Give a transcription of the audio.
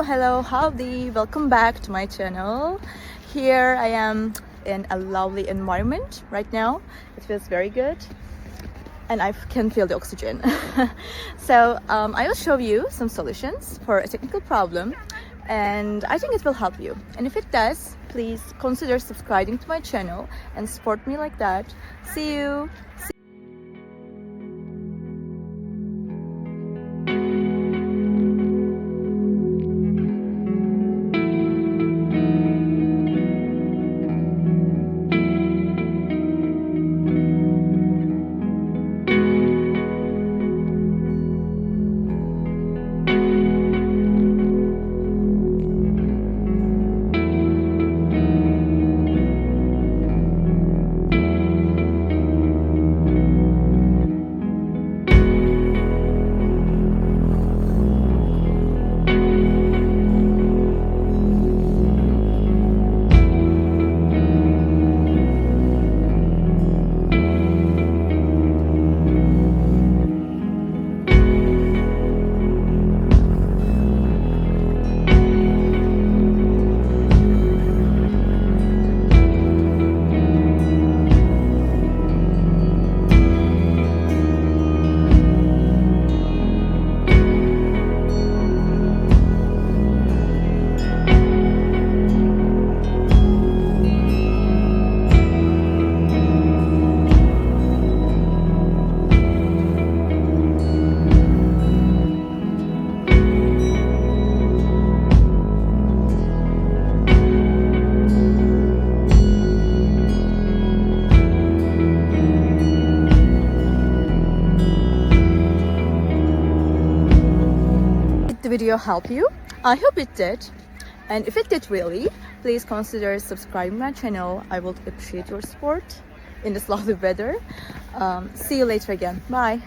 Hello, howdy, welcome back to my channel. Here I am in a lovely environment right now. It feels very good and I can feel the oxygen. So I will show you some solutions for a technical problem and I think it will help you. And if it does, please consider subscribing to my channel and support me like that. See you. The video help you? I hope it did, and if it did really, please consider subscribing my channel. I would appreciate your support in this lovely weather. See you later again. Bye.